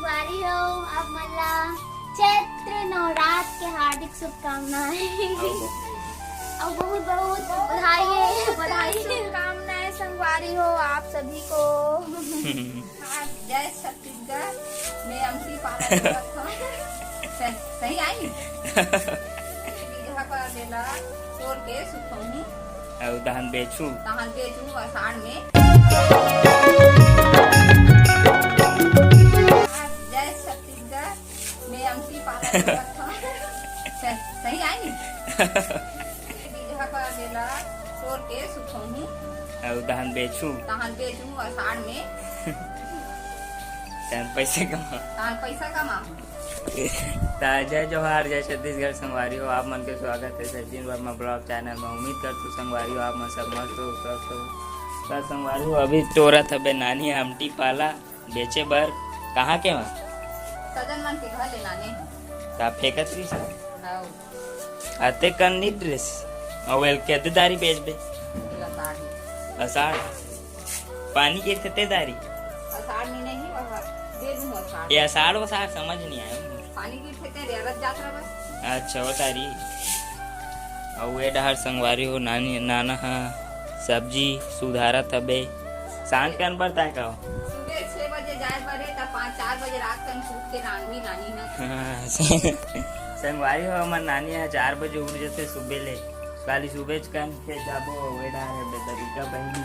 संगवारी हो आप मला चैत्र नवरात्र के हार्दिक शुभकामनाएं और बहुत बहुत बधाई शुभकामनाएं संगवारी हो आप सभी को। जय छत्तीसगढ़ में अमसी पाला सही आई पर देला तोड़ के सुखौनी और दहन बेचू आषाढ़ में। जय छत्तीसगढ़ में अमसी पाला सही आई पर देला तोड़ के सुखौनी और दहन बेचू आषाढ़ में। पैसे कमा जय जोहार, जय छत्तीसगढ़ संगवारी हो आप मन के स्वागत है सचिन वर्मा ब्लॉग चैनल में। उम्मीद करती संगवारी हो आप मन सब मस्त हो स्वस्थ हो। संगवारी हो अभी तोरत हबे नानी हमटी पाला बेचे बर कहाँ के वहाँ सजन मन के घर ले लाने का फेंकत रही आते करनी ड्रेस और वेल के दारी बेच बे अषाढ़ पानी के थे दारी आषाढ़ में नहीं दे दूं आषाढ़ ये अषाढ़ वषाढ़ समझ नहीं आया पानी की फेंकते रेरत जात्रा बस। अच्छा वो तारी और वे डहर संगवारी हो नानी नाना हा सब्जी सुधारत हबे सांझ के अनबर ताय का सुबह 6 बजे जाए पड़े तब 5-4 बजे रात तक सूत के रांधनी नानी है संगवारी हो हमार नानी है 4 बजे उठ जाते सुबह ले काली सुबह कन के जाबो वे डहर बेदरिका बहनी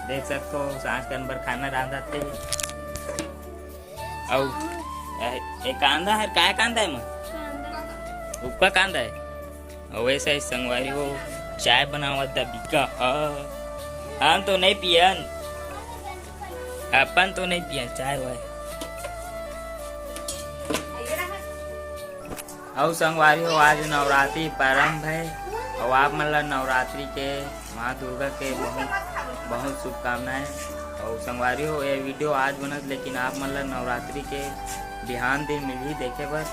देख सकते हो सांझ के अनबर खाना रांधते और एक कांदा है काय कांदा है मां उपका कांदा है और वैसा ही संगवारी हो चाय बनावा दबिका हम तो नहीं पियन अपन तो नहीं पियन चाय वाय और संगवारी हो आज नवरात्रि प्रारंभ है और आप मतलब नवरात्रि के माँ दुर्गा के बहुत बहुत शुभकामनाएं। और संगवारी हो ये वीडियो आज बनत लेकिन आप मतलब नवरात्रि के बिहान दिन मिली देखे बस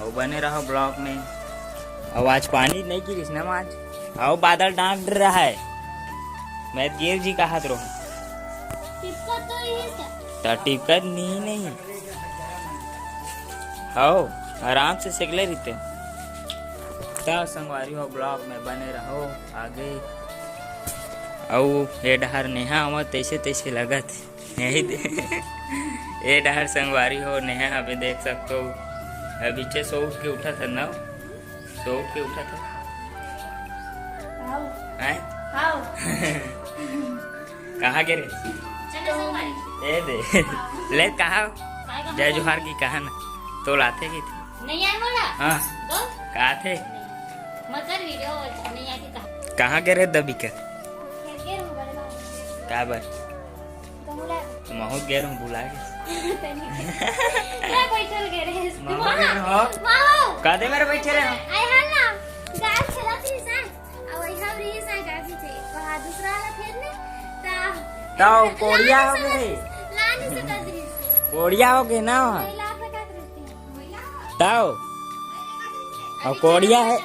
और बने रहो ब्लॉग में। और आज पानी नहीं गिरिस ना आज और बादल डांट रहा है मैं गिर जी का हाथ रो टिपका नहीं हो आराम से सेकले रहते तब संगवारी हो ब्लॉग में बने रहो आगे। और ये डहर नेहा आवा तैसे तैसे लगत यही ये डहर संगवारी हो नेहा अभी देख सकते हो अभी चे सो उठ के उठा था ना सो उठ के उठा था कहाँ गिरे ए दे ले कहा जय जोहार की कहा ना तो लाते की थी नहीं आए बोला हाँ कहा थे मगर वीडियो नहीं आके कहा कहाँ गिरे दबी कर का बर बहुत गेर हूँ बुला के बैठल गे रे कदे मेरे बैठे रहे आई हां ना गाय खेलत रही सा और वही हम रही सा गाय थे वहां दूसरा वाला खेत में ताऊ कोड़िया हो गए लानी से कर दी कोड़िया हो गए ना ताऊ और कोड़िया है और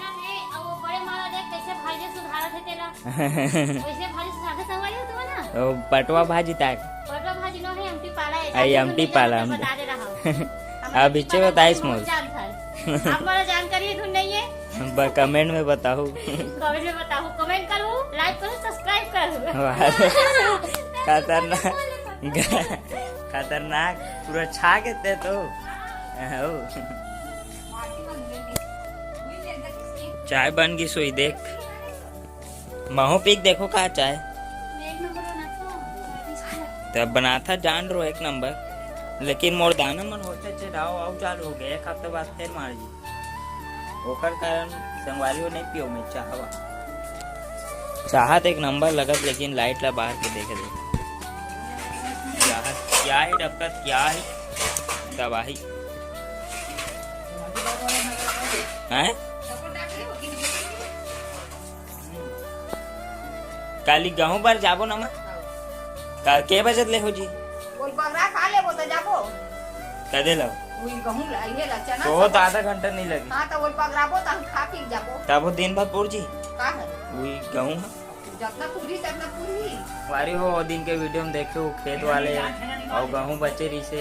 वो बड़े मारा देख कैसे भाजी सुधारत है तेरा वैसे भाजी सुधारत संगवारी हो तुम ना ओ पटवा भाजी ताक पटवा भाजी नो है एमटी पाला है आई एमटी पाला बता दे रहा अब पीछे बताइस मोल आप हमारा जानकारी ढूंढ नहीं है कमेंट में बताओ कमेंट में बताओ कमेंट करो लाइक करो सब्सक्राइब करो खतरनाक पूरा छा के दे तो चाय बन गई सोई देख महो पीक देखो कहा चाय तब बना था जान रो 1 नंबर लेकिन मोर दाना मन होते चढ़ाओ आओ चालू हो गया 1 हफ्ते बाद फिर मार जी ओकर कारण संगवारी नहीं पियो मैं चाहत 1 नंबर लगत लेकिन लाइट ला बाहर के देखे क्या है डबकत क्या है तबाही हैं काली गेहूं पर जाबो ना मैं के बजत ले हो जी बोल बगरा खा ले वो तो जाबो कदे लो वही गहूं लाइए ला चना तो आधा घंटा नहीं लगे हां तो बोल पगराबो त हम खा के जाबो तब वो दिन भर पुर जी का है वही गेहूं जितना पूरी ततना पूरी वारी हो दिन के वीडियो में देखे वो खेत वाले और गेहूं बचे रही से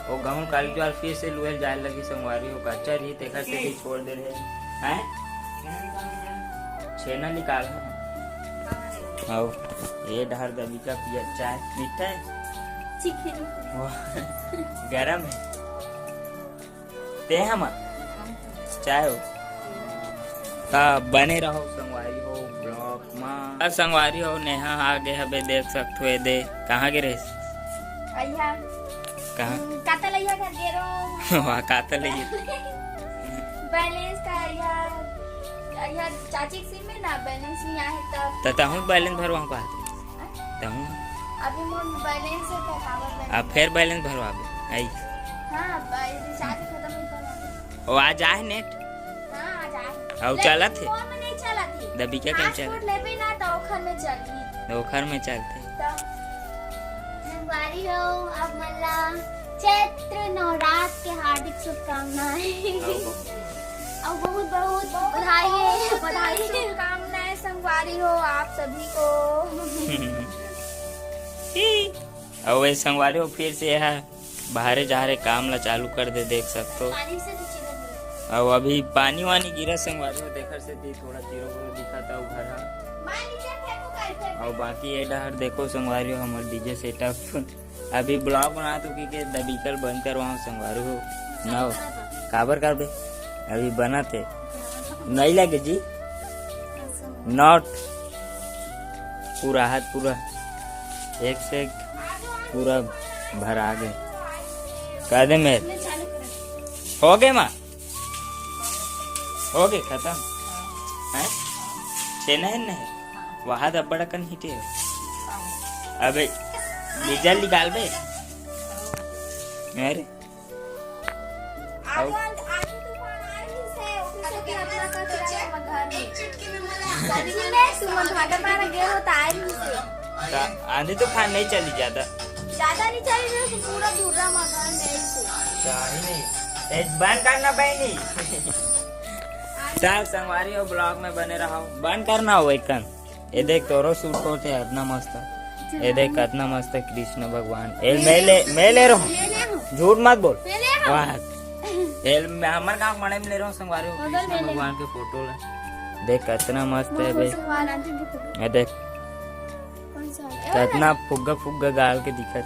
वो गहूँ काली ज्वार फिर से लुहल जाए लगी संगवारी हो कच्चा रही तेखर से भी छोड़ दे रहे हैं छेना निकाल आओ ये ढार दबी का पिया चाय मीठा है गरम है ते हम चाय हो का बने रहो संगवारी हो ब्लॉक मां संगवारी हो नेहा आगे हबे देख सकते हो दे कहाँ गिरे कहाँ कातल अइहा घर गेरो वहाँ कातल है बैलेंस का अइहा चाची के सिम में ना बैलेंस नहीं आए तब तहूँ बैलेंस भरवा का तहूँ अभी मोर बैलेंस है तो कागज अब फिर बैलेंस भरवा आई हां रिचार्ज खत्म हो गया वो आज आए नेट हां आ जाए और चलत है फोन में नहीं चलती दबी क्या केम चल पासपोर्ट लेबे ना तो ओखर में चली ओखर में चलते संगवारी हो अब मल्ला चैत्र नवरात्र के हार्दिक शुभकामनाएं और बहुत बहुत बधाई शुभकामनाएं संगवारी हो आप सभी को। और वे संगवारी हो फिर से है बाहरे जहारे काम ला चालू कर दे देख सकते हो पानी से तो और अभी पानी वानी गिरा संगवारी हो देखर से दी थोड़ा जीरो दिखा था घर और बाकी ये डहर देखो संगवारी हो हमारे डीजे सेटअप अभी ब्लॉग बना तो कि दबीकल बंद करवाओ संगवारी हो ना काबर कर बे अभी बना थे नहीं लगे जी नॉट पूरा हाथ पूरा एक से एक पूरा भरा गए कह दे मेरे हो गए माँ हो गए खत्म है छेना है नहीं वहाँ तो बड़ा कन हिटे अबे डीजल निकाल बे मेरे आंधी तूफान नहीं चली ज्यादा नहीं चली तो पूरा दूसरा मकान नहीं बंद करना बहनी चल संगवारी हो ब्लॉग में बने रहो बंद करना हो एक ये देख तोरो सूट होते है इतना मस्त ये देख कितना मस्त है कृष्ण भगवान मैं ले रहा हूँ झूठ मत बोल हमारे गाँव मड़े में ले रहा हूँ संगवारी हो कृष्ण भगवान के फोटो देख कितना मस्त है भाई ये देख कितना फुग्गा फुग्गा गाल के दिखत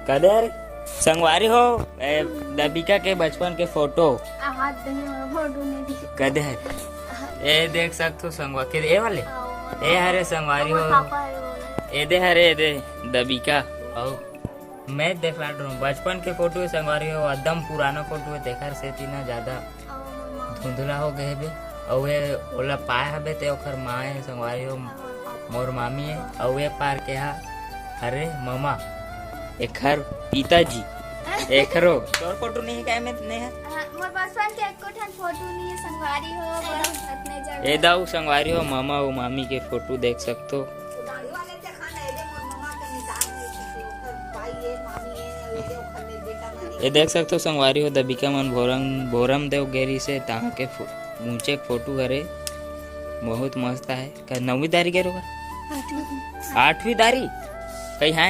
कदे यार संगवारी हो दबीका के बचपन के फोटो कदे है ये देख सकते हो संगवा के ए वाले ए हरे संगवारी हो ए दे हरे दे दबीका और मैं देख रहा हूँ बचपन के फोटो है संगवारी हो एकदम पुराना फोटो है देखर से तीना ज्यादा धुंधला हो गए बे और वे ओला पाए हबे ते ओखर माँ है संगवारी हो मोर मामी है और वे पार के हा अरे मामा एखर पिताजी एकरो तोर फोटो नहीं है क्या में नहीं है मोर बचपन के एको ठन फोटो नहीं है संगवारी हो बस इतने जगह ए दाऊ संगवारी हो मामा और मामी के फोटो देख सकते हो ये देख सकते हो संगवारी हो दबीका मन भोरम देव गेरी से तहाँ के ऊंचे फोटो करे बहुत मस्त है का 9वीं दारी के रोगा 8वीं दारी कहीं है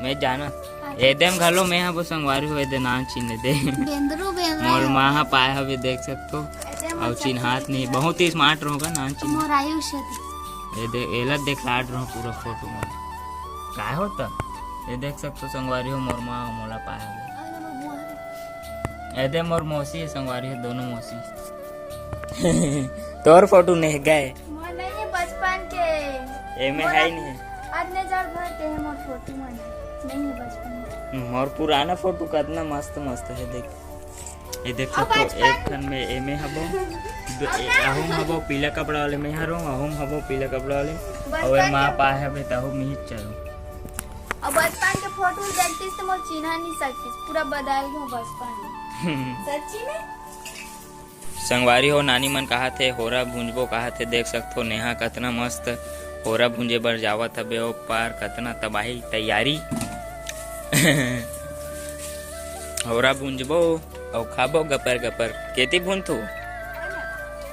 मैं जाना एकदम घलो मैं हाँ वो संगवारी हो दे ना चिन्ह दे मोर माँ पाए हवे देख सकते हो और चिन्हात नहीं बहुत ही स्मार्ट रहोगा ना चिन्ह ये दे एला देख लाट रहो पूरा फोटो में काय होता ये देख सकते हो संगवारी हो मोर माँ मोला पाए हवे ऐसे मोर मौसी है संगवारी है दोनों मौसी तोर फोटो नहीं गए मोर नहीं है बचपन के ए में है ही नहीं आदने जब भरते हैं मोर फोटो मन नहीं है बचपन में मोर पुराना फोटो कितना मस्त मस्त है देख ये देख सकते हो एक खन में ए में हबो अहुम हबो पीला कपड़ा वाले में हरो अहुम हबो पीला कपड़ा वाले और मां पा है बे तहु में चलो अब बचपन के फोटो देखती तो मोर चिन्ह नहीं सकती पूरा बदल गयो बचपन सच्ची में संगवारी हो नानी मन कहा थे होरा भुंजबो कहा थे देख सकते हो नेहा कितना मस्त होरा भुंजे बर जावत हबे ओ पार कितना तबाही तैयारी होरा भुंजबो और खाबो गपर गपर केती भुनथू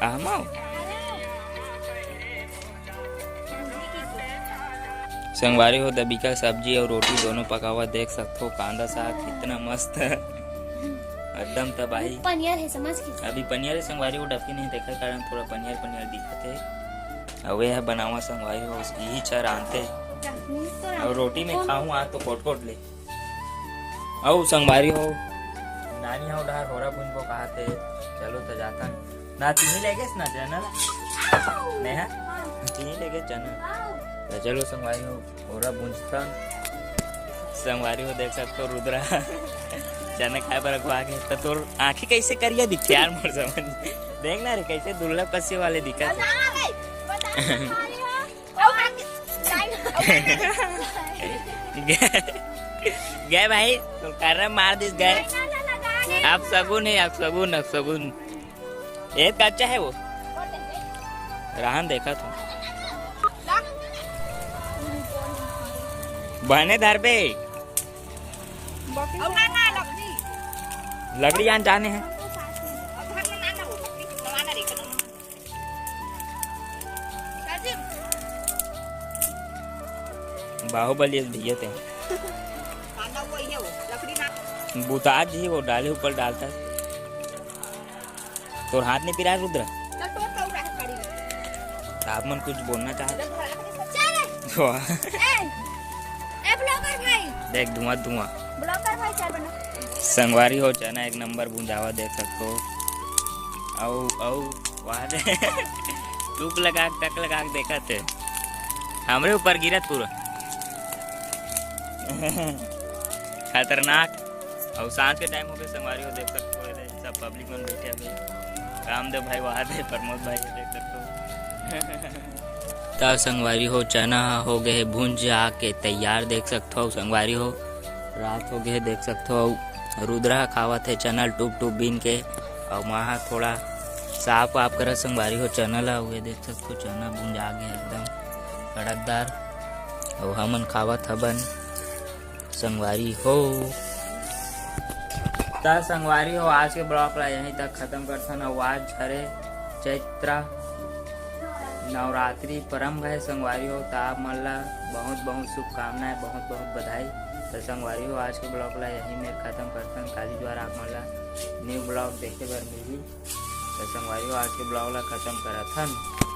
आहमाओ संगवारी हो दबी का सब्जी और रोटी दोनों पका हुआ देख सकते हो। कांदा साग कितना मस्त है, एकदम तबाही। पनीर है समझ के। अभी पनीर संगवारी को डबकी नहीं देखा कारण थोड़ा पनीर पनीर दिखते। और यह बनावा संगवारी हो उसकी ही चर आनते और रोटी में खाऊं आज तो कोट कोट ले। और संगवारी हो नानी हो डर होरा बुन को कहते चलो तो जाता ना चीनी लेगे ना चना नेहा चीनी लेगे चना तो चलो संगवारी हो होरा बुनता। संगवारी हो देख सकते हो रुद्रा चना खाए पर रखवा के तो तोर आंखें कैसे करिया दिखते यार मोर समझ देखना रे कैसे दुर्लभ कस्य वाले दिखा गए भाई तो कर मार दिस गए। आप सगुन है, आप सगुन, आप सगुन। एक कच्चा है वो राहन देखा था बने धर पे लकड़ी आन जाने हैं। बाहुबली भैया थे बुताज जी वो डाले ऊपर डालता तो हाथ नहीं पिरा रुद्र। आप मन कुछ बोलना चाहते देख धुआं धुआं संगवारी हो चना एक नंबर बुंजावा देख सकते हो। औ वहाँ टूप लगा टक लगा देखा थे हमरे ऊपर गिरत पूरा खतरनाक। और सांझ के टाइम हो गए संगवारी हो देख सकते हो सब पब्लिक में बैठे अभी रामदेव भाई वहाँ थे प्रमोद भाई देख सकते हो। तब संगवारी हो चना हो गए भुंज आके तैयार देख सकते हो। संगवारी हो रात हो गए देख सकते हो। रुद्रा खावा थे चना टूप टूप बीन के और वहाँ थोड़ा साफ वाफ कर संगवारी हो चना ला हुए देख सकते हो। चना भुंज आ गए एकदम कड़कदार और हमन खावा था बन संगवारी हो। तब संगवारी हो आज के ब्लॉग ला यहीं तक खत्म करथन। और आज हरे चैत्र नवरात्रि परम है संगवारी हो तो आप मन ला बहुत बहुत शुभकामनाएं, बहुत बहुत बधाई। तो संगवारी हो आज के ब्लॉग ला यहीं में खत्म करथन। काली द्वारा आप मन ला न्यू ब्लॉग देखे बर मिली तो संगवारी हो आज के ब्लॉग ला खत्म करथन।